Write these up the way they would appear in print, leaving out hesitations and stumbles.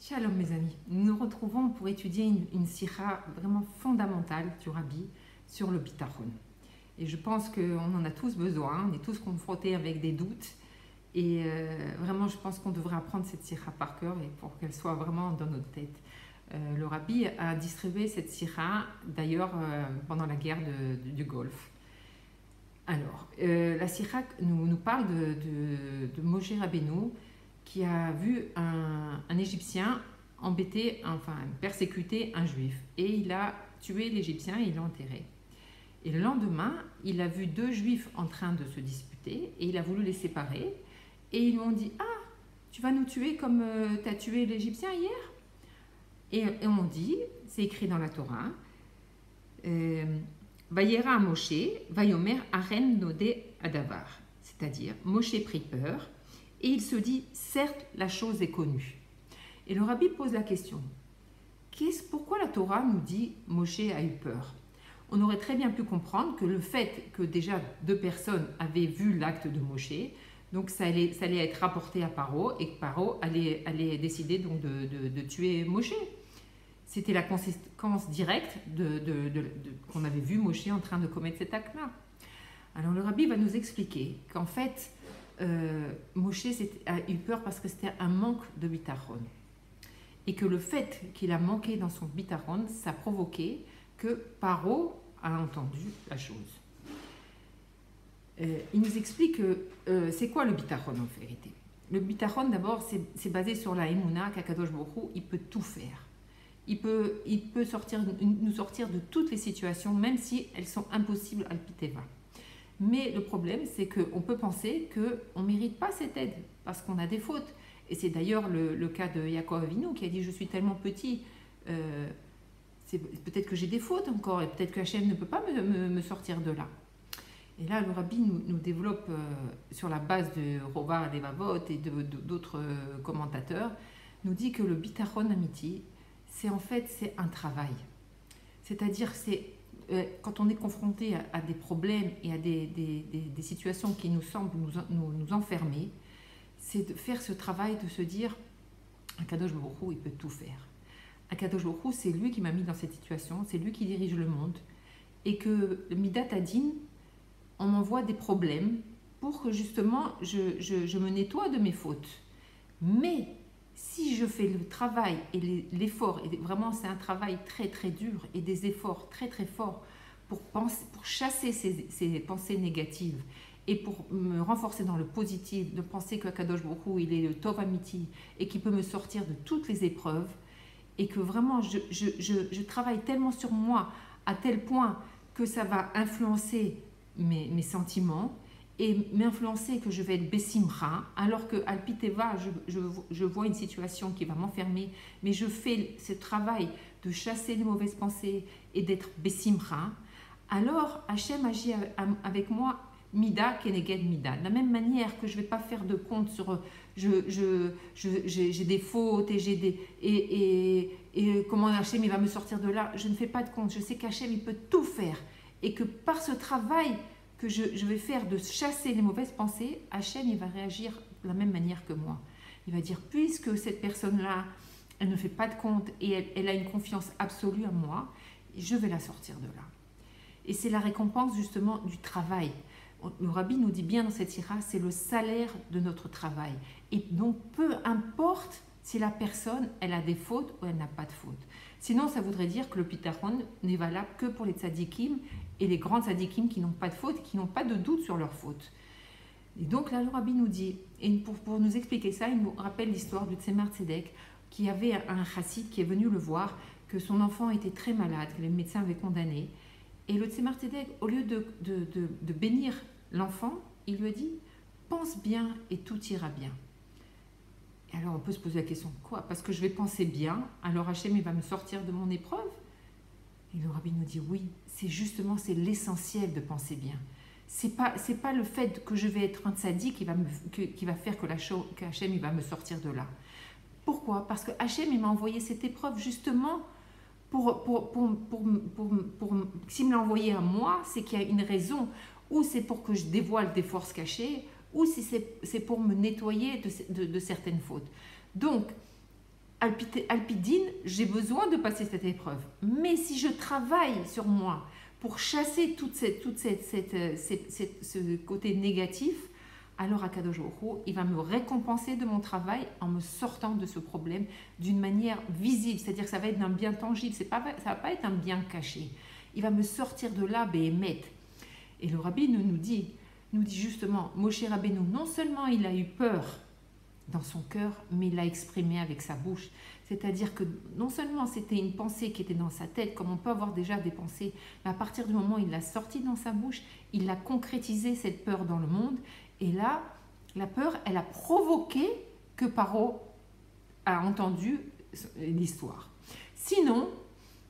Shalom mes amis, nous nous retrouvons pour étudier une sira vraiment fondamentale du Rabbi sur le bitachon. Et je pense qu'on en a tous besoin, on est tous confrontés avec des doutes. Et vraiment, je pense qu'on devrait apprendre cette sira par cœur et pour qu'elle soit vraiment dans notre tête. Le Rabbi a distribué cette sira d'ailleurs pendant la guerre du Golfe. Alors, la sira nous parle de Moshe Rabbeinu, qui a vu un Égyptien embêter, enfin persécuter un Juif. Et il a tué l'Égyptien et il l'a enterré. Et le lendemain, il a vu deux Juifs en train de se disputer et il a voulu les séparer. Et ils lui ont dit « Ah, tu vas nous tuer comme tu as tué l'Égyptien hier ?» Et on dit, c'est écrit dans la Torah, « Vayera Moshe, vayomer aren node adavar » c'est-à-dire Moshe prit peur. Et il se dit, certes, la chose est connue. Et le Rabbi pose la question, pourquoi la Torah nous dit Moshe a eu peur? On aurait très bien pu comprendre que le fait que déjà deux personnes avaient vu l'acte de Moshe, donc ça allait être rapporté à Paro et que Paro allait décider donc de tuer Moshe. C'était la conséquence directe qu'on avait vu Moshe en train de commettre cet acte-là. Alors le Rabbi va nous expliquer qu'en fait, Moshe a eu peur parce que c'était un manque de bitachon. Et que le fait qu'il a manqué dans son bitachon, ça a provoqué que Paro a entendu la chose. Il nous explique c'est quoi le bitachon en vérité. Le bitachon d'abord c'est basé sur la émouna qu'Akadosh Baruch Hu, il peut tout faire. Il peut nous sortir de toutes les situations même si elles sont impossibles à l'piteva. Mais le problème, c'est qu'on peut penser qu'on ne mérite pas cette aide parce qu'on a des fautes. Et c'est d'ailleurs le cas de Yaakov Avinu qui a dit « Je suis tellement petit, peut-être que j'ai des fautes encore et peut-être que Hachem ne peut pas me sortir de là. » Et là, le Rabbi nous développe sur la base de Rova Levavot et d'autres commentateurs, nous dit que le bitachon amiti, c'est un travail. C'est-à-dire quand on est confronté à des problèmes et à des situations qui nous semblent nous enfermer, c'est de faire ce travail de se dire Akadosh Baruch Hu, il peut tout faire. Akadosh Baruch Hu, c'est lui qui m'a mis dans cette situation, c'est lui qui dirige le monde, et que le Midat Hadin, on m'envoie des problèmes pour que justement je me nettoie de mes fautes. Mais si je fais le travail et l'effort, et vraiment c'est un travail très très dur et des efforts très très forts pour chasser ces pensées négatives et pour me renforcer dans le positif, de penser que Kadosh Baruch Hu, il est le Tov Amiti et qu'il peut me sortir de toutes les épreuves et que vraiment je travaille tellement sur moi à tel point que ça va influencer mes sentiments et m'influencer que je vais être bessimra, alors que Alpiteva, je vois une situation qui va m'enfermer, mais je fais ce travail de chasser les mauvaises pensées et d'être bessimra, alors Hachem agit avec moi mida keneged mida. De la même manière que je ne vais pas faire de compte sur j'ai des fautes et comment Hachem il va me sortir de là, je ne fais pas de compte, je sais qu'Hachem il peut tout faire et que par ce travail que je vais faire de chasser les mauvaises pensées, Hachem il va réagir de la même manière que moi. Il va dire, puisque cette personne-là, elle ne fait pas de compte et elle a une confiance absolue en moi, je vais la sortir de là. Et c'est la récompense justement du travail. Le Rabbi nous dit bien dans cette sira, c'est le salaire de notre travail. Et donc, peu importe si la personne, elle a des fautes ou elle n'a pas de fautes. Sinon, ça voudrait dire que le bitachon n'est valable que pour les tzadikim et les grands tzadikim qui n'ont pas de fautes, qui n'ont pas de doute sur leurs fautes. Et donc là, le Rabbi nous dit, et pour nous expliquer ça, il nous rappelle l'histoire du Tzemar Tzedek, qui avait un chassid qui est venu le voir, que son enfant était très malade, que les médecins avaient condamné. Et le Tzemar Tzedek, au lieu de bénir l'enfant, il lui a dit « Pense bien et tout ira bien ». Et alors on peut se poser la question « Quoi? Parce que je vais penser bien, alors Hachem il va me sortir de mon épreuve ?» Et le Rabbi nous dit « Oui, c'est l'essentiel de penser bien. C'est pas le fait que je vais être un tzaddik qui va faire que Hachem il va me sortir de là. Pourquoi? Parce que Hachem il m'a envoyé cette épreuve justement s'il me l'a envoyé à moi, c'est qu'il y a une raison. Ou c'est pour que je dévoile des forces cachées, ou si c'est pour me nettoyer de certaines fautes. Donc, Alpidine, j'ai besoin de passer cette épreuve. Mais si je travaille sur moi pour chasser ce côté négatif, alors Akadosh Baruch Hu, il va me récompenser de mon travail en me sortant de ce problème d'une manière visible, c'est-à-dire que ça va être un bien tangible, ça va pas être un bien caché. Il va me sortir de là, Béhémet. Et le Rabbi nous dit justement, Moshe Rabbeinu, non seulement il a eu peur dans son cœur, mais il l'a exprimé avec sa bouche. C'est-à-dire que non seulement c'était une pensée qui était dans sa tête, comme on peut avoir déjà des pensées, mais à partir du moment où il l'a sortie dans sa bouche, il a concrétisé cette peur dans le monde. Et là, la peur, elle a provoqué que Paro a entendu l'histoire. Sinon,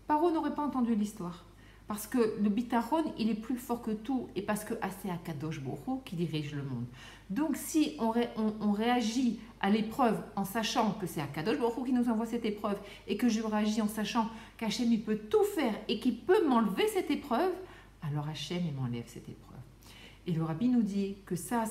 Paro n'aurait pas entendu l'histoire. Parce que le bitachon, il est plus fort que tout, et parce que c'est Akadosh Baruch Hu qui dirige le monde. Donc si on réagit à l'épreuve en sachant que c'est Akadosh Baruch Hu qui nous envoie cette épreuve, et que je réagis en sachant qu'Hachem il peut tout faire et qu'il peut m'enlever cette épreuve, alors Hachem il m'enlève cette épreuve. Et le Rabbi nous dit que ça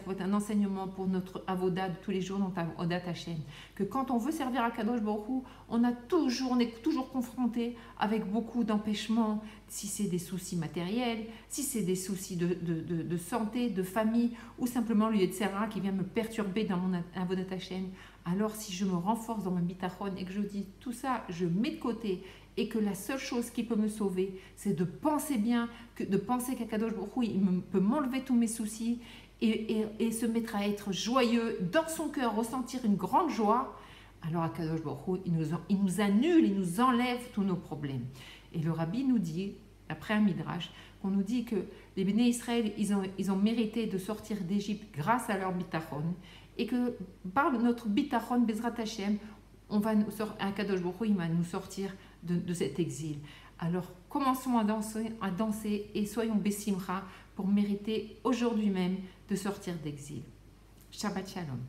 doit être un enseignement pour notre avoda de tous les jours, notre avoda Hachem. Que quand on veut servir à Kadosh Baruch Hu, on est toujours confronté avec beaucoup d'empêchements, si c'est des soucis matériels, si c'est des soucis de santé, de famille, ou simplement le Yetzera qui vient me perturber dans mon avoda Hachem. Alors si je me renforce dans mon bitachon et que je dis tout ça, je mets de côté, et que la seule chose qui peut me sauver, c'est de penser bien, de penser qu'Akadosh Baruch Hu, il peut m'enlever tous mes soucis et se mettre à être joyeux dans son cœur, ressentir une grande joie, alors Akadosh Baruch Hu, il nous annule, il nous enlève tous nos problèmes. Et le Rabbi nous dit, après un midrash, qu'on nous dit que les Béné Israël, ils ont mérité de sortir d'Égypte grâce à leur bitachon, et que par notre bitachon, Bezrat Hashem, Akadosh Baruch Hu, il va nous sortir de cet exil. Alors commençons à danser et soyons Bessimcha pour mériter aujourd'hui même de sortir d'exil. Shabbat Shalom.